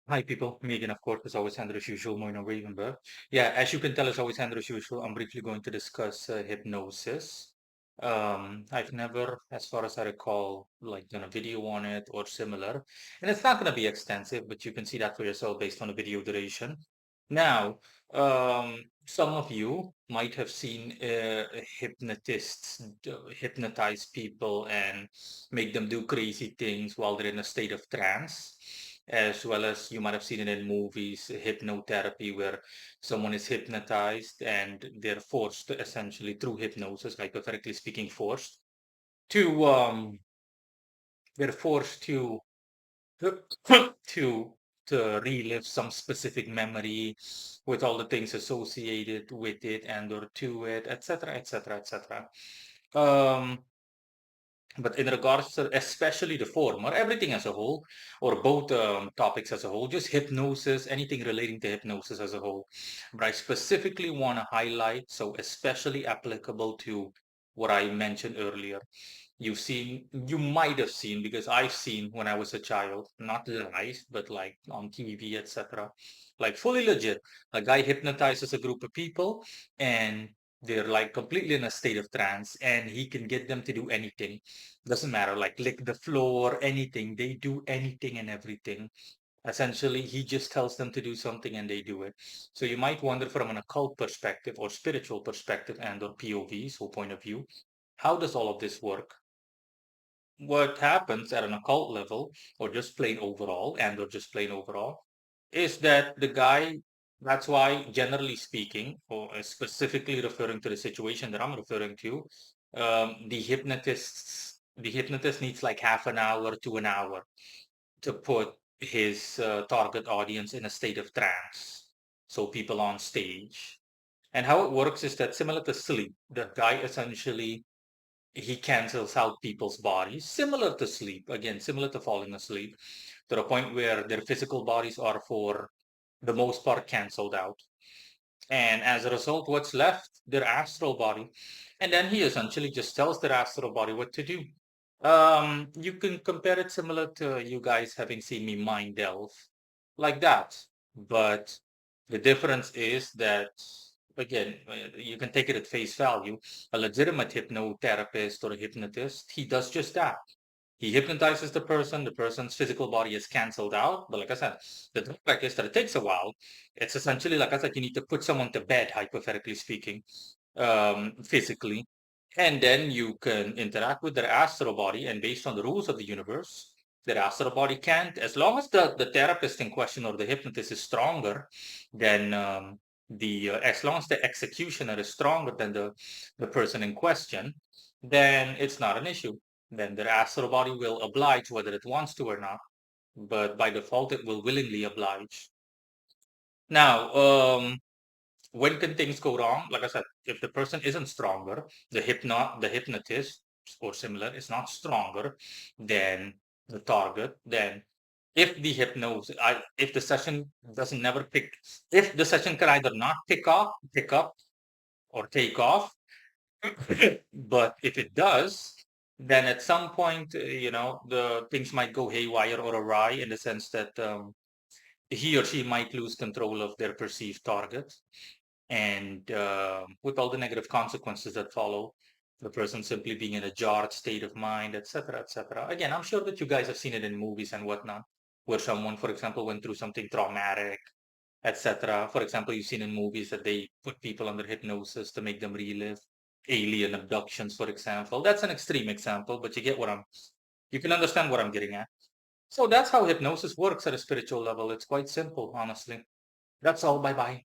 Hi, people. Me again, of course, as always, Andrew as usual, Moino Ravenberg. Yeah, as you can tell, as always, Andrew as usual, I'm briefly going to discuss hypnosis. I've never, as far as I recall, like done a video on it or similar. And it's not going to be extensive, but you can see that for yourself based on the video duration. Now, some of you might have seen hypnotists hypnotize people and make them do crazy things while they're in a state of trance, as well as you might have seen it in movies, hypnotherapy, where someone is hypnotized and they're forced to essentially through hypnosis, hypothetically speaking, forced to they're forced to to to relive some specific memory with all the things associated with it and or to it, etc., etc., etc. Um, but in regards to especially the former, everything as a whole, or both topics as a whole, just hypnosis, anything relating to hypnosis as a whole. But I specifically want to highlight, so especially applicable to what I mentioned earlier. You might have seen, because I've seen when I was a child, not live, but like on TV, etc. Like fully legit. A guy hypnotizes a group of people and they're like completely in a state of trance and he can get them to do anything. Doesn't matter, like lick the floor, anything. They do anything and everything. Essentially, he just tells them to do something and they do it. So you might wonder from an occult perspective or spiritual perspective and or POV, so point of view, how does all of this work? What happens at an occult level or just plain overall and or just plain overall is that the guy, that's why generally speaking, or specifically referring to the situation that I'm referring to, the hypnotist needs like half an hour to an hour to put his target audience in a state of trance, so people on stage. And how it works is that similar to sleep, the guy essentially he cancels out people's bodies, similar to sleep, again, similar to falling asleep, to the point where their physical bodies are, for the most part, canceled out. And as a result, what's left? Their astral body. And then he essentially just tells their astral body what to do. You can compare it similar to you guys having seen me mind delve like that. But the difference is that, again, you can take it at face value. A legitimate hypnotherapist or a hypnotist, he does just that. He hypnotizes the person's physical body is canceled out. But like I said, the drawback is that it takes a while. It's essentially, like I said, you need to put someone to bed, hypothetically speaking, physically. And then you can interact with their astral body. And based on the rules of the universe, their astral body can't, as long as the therapist in question or the hypnotist is stronger than as long as the executioner is stronger than the person in question, then it's not an issue. Then the astral body will oblige whether it wants to or not, but by default, it will willingly oblige. Now, when can things go wrong? Like I said, if the person isn't stronger, the hypnotist or similar is not stronger than the target, then if the session doesn't never pick, if the session can either not pick up, or take off, but if it does, then at some point, the things might go haywire or awry in the sense that he or she might lose control of their perceived target. And with all the negative consequences that follow, the person simply being in a jarred state of mind, etc., etc. Again, I'm sure that you guys have seen it in movies and whatnot, where someone, for example, went through something traumatic, etc. For example, you've seen in movies that they put people under hypnosis to make them relive alien abductions, for example. That's an extreme example, but you can understand what I'm getting at. So that's how hypnosis works at a spiritual level. It's quite simple, honestly. That's all. Bye bye.